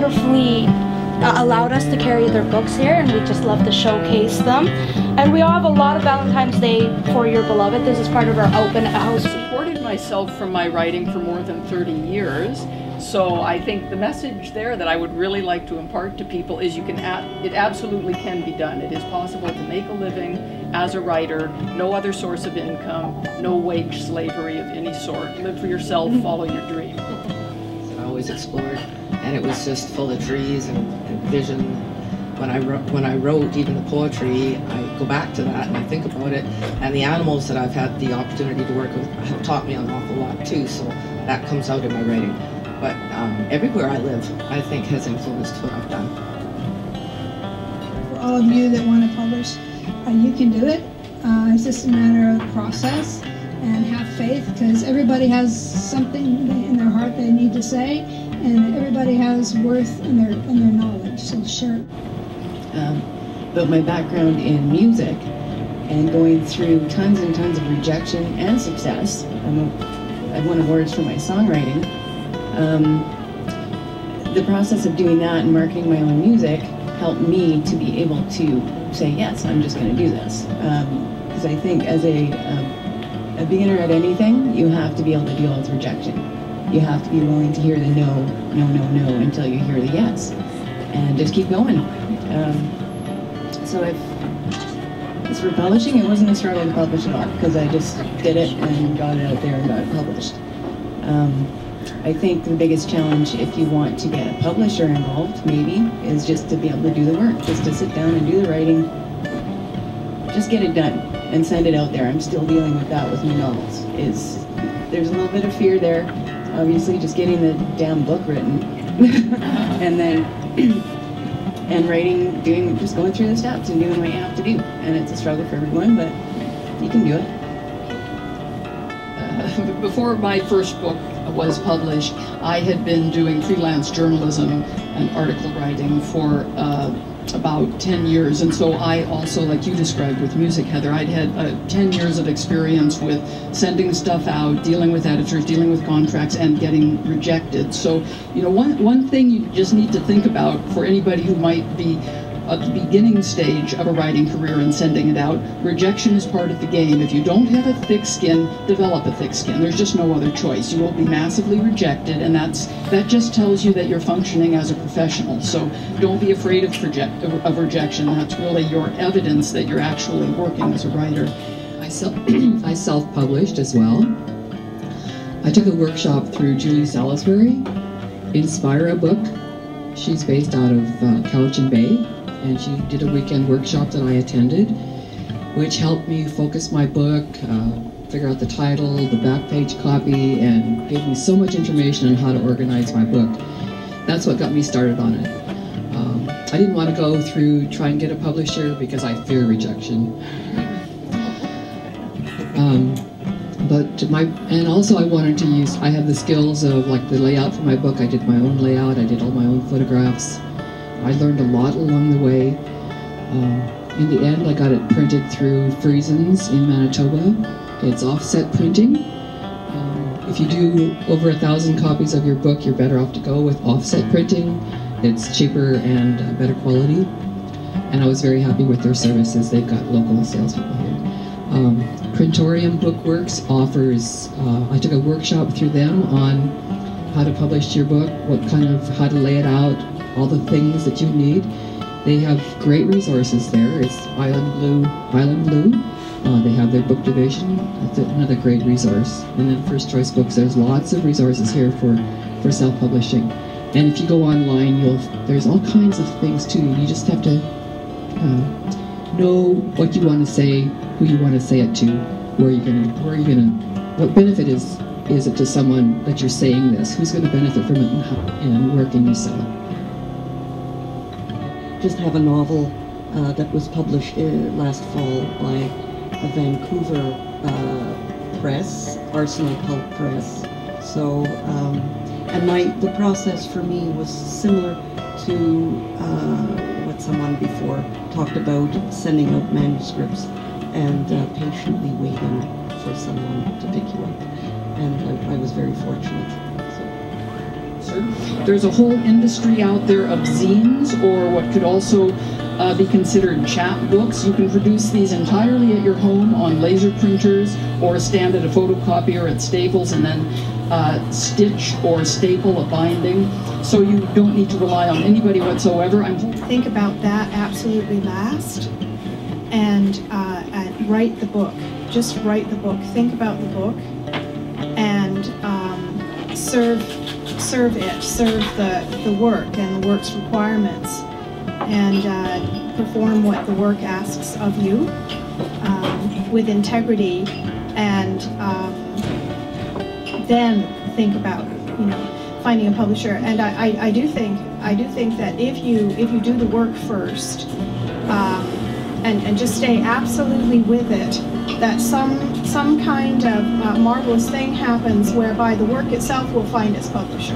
wonderfully allowed us to carry their books here, and we just love to showcase them. And we all have a lot of Valentine's Day for Your Beloved. This is part of our open house. I've supported myself from my writing for more than 30 years. So I think the message there that I would really like to impart to people is it absolutely can be done. It is possible to make a living as a writer, no other source of income, no wage slavery of any sort. Live for yourself, follow your dream. I always explored, and it was just full of trees and vision. When I wrote even the poetry, I go back to that and I think about it, and the animals that I've had the opportunity to work with have taught me an awful lot too, so that comes out in my writing. But everywhere I live, I think, has influenced what I've done. For all of you that want to publish, you can do it. It's just a matter of process, and have faith, because everybody has something in their heart they need to say, and everybody has worth in their knowledge, so share it. But my background in music and going through tons and tons of rejection and success, I've won awards for my songwriting. The process of doing that and marketing my own music helped me to be able to say, yes, I'm just going to do this. Because I think as a beginner at anything, you have to be able to deal with rejection. You have to be willing to hear the no, no, no, no until you hear the yes. And just keep going. So as for publishing, it wasn't a struggle to publish at all, because I just did it and got it out there and got it published. I think the biggest challenge, if you want to get a publisher involved, maybe, is just to be able to do the work, just to sit down and do the writing, just get it done and send it out there. I'm still dealing with that with new novels. There's a little bit of fear there, obviously, just getting the damn book written, and then and writing, just going through the steps and doing what you have to do. And it's a struggle for everyone, but you can do it. Before my first book was published, I had been doing freelance journalism and article writing for about 10 years, and so I also, like you described with music, Heather, I'd had 10 years of experience with sending stuff out, dealing with editors, dealing with contracts, and getting rejected. So, you know, one thing you just need to think about for anybody who might be at the beginning stage of a writing career and sending it out, rejection is part of the game. If you don't have a thick skin, develop a thick skin. There's just no other choice. You will be massively rejected, and that just tells you that you're functioning as a professional. So don't be afraid of rejection. That's really your evidence that you're actually working as a writer. I self-published as well. I took a workshop through Julie Salisbury, Inspire a Book. She's based out of Cowichan Bay, and she did a weekend workshop that I attended, which helped me focus my book, figure out the title, the back page copy, and gave me so much information on how to organize my book. That's what got me started on it. I didn't want to try and get a publisher because I fear rejection. And also I wanted to I have the skills of like the layout for my book. I did my own layout, I did all my own photographs. I learned a lot along the way. In the end, I got it printed through Friesens in Manitoba. It's offset printing. If you do over 1,000 copies of your book, you're better off to go with offset printing. It's cheaper and better quality. And I was very happy with their services. They've got local salespeople here. Printorium Bookworks offers, I took a workshop through them on how to publish your book, how to lay it out, all the things that you need. They have great resources there. It's Island Blue. They have their book division. That's another great resource. And then First Choice Books, there's lots of resources here for self-publishing. And if you go online, there's all kinds of things too. You just have to know what you want to say, who you want to say it to, what benefit is it to someone that you're saying this? Who's going to benefit from it, and where can you sell it? Just have a novel that was published last fall by a Vancouver press, Arsenal Pulp Press. So, and the process for me was similar to what someone before talked about, sending out manuscripts and patiently waiting for someone to pick you up. And I was very fortunate. So answer. There's a whole industry out there of zines, or what could also be considered chapbooks. You can produce these entirely at your home on laser printers, or stand at a photocopier at Staples and then stitch or staple a binding. So you don't need to rely on anybody whatsoever. Think about that absolutely last, and write the book. Just write the book. Think about the book, and serve it. Serve the work and the work's requirements, and perform what the work asks of you with integrity, and then think about, you know, finding a publisher. And I do think that if you do the work first, and just stay absolutely with it, that some kind of marvelous thing happens whereby the work itself will find its publisher.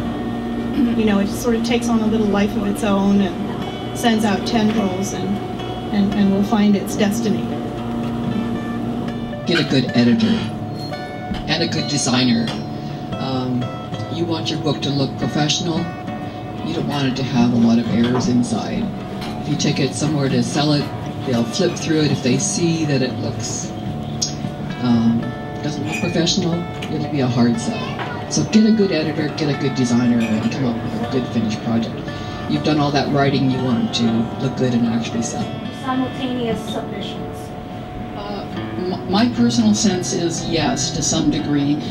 You know, it sort of takes on a little life of its own and sends out tendrils and will find its destiny. Get a good editor and a good designer. You want your book to look professional. You don't want it to have a lot of errors inside. If you take it somewhere to sell it, they'll flip through it. If they see that it looks doesn't look professional, it'll be a hard sell. So get a good editor, get a good designer, and come up with a good finished project. You've done all that writing you want to look good and actually sell. Simultaneous submissions. My personal sense is yes, to some degree.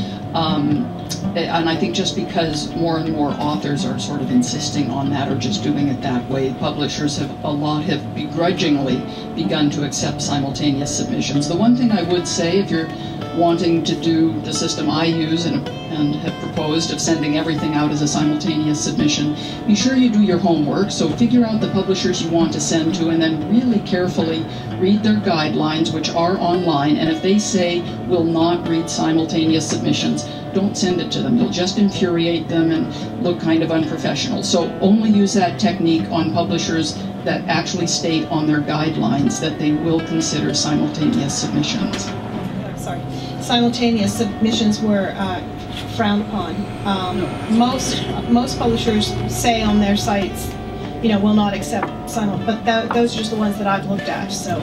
And I think just because more and more authors are sort of insisting on that or just doing it that way, publishers have begrudgingly begun to accept simultaneous submissions. The one thing I would say, if you're wanting to do the system I use and have proposed of sending everything out as a simultaneous submission, be sure you do your homework. So figure out the publishers you want to send to, and then really carefully read their guidelines, which are online, and if they say will not read simultaneous submissions, don't send it to them. You'll just infuriate them and look kind of unprofessional. So only use that technique on publishers that actually state on their guidelines that they will consider simultaneous submissions. Sorry. Simultaneous submissions were frowned upon. Most publishers say on their sites, you know, will not accept but those are just the ones that I've looked at. So,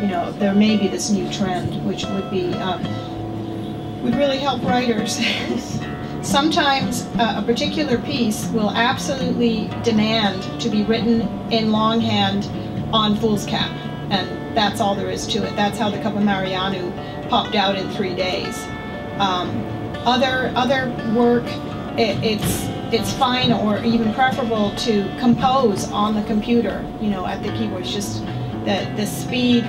you know, there may be this new trend, which would be would really help writers. Sometimes a particular piece will absolutely demand to be written in longhand on foolscap, and that's all there is to it. That's how the Cup of Marianu popped out in 3 days. Other work, it's fine or even preferable to compose on the computer, you know, at the keyboard. It's just the speed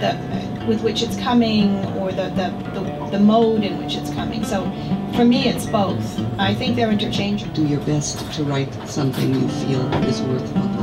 with which it's coming, or the mode in which it's coming. So for me, it's both. I think they're interchangeable. Do your best to write something you feel is worth publishing.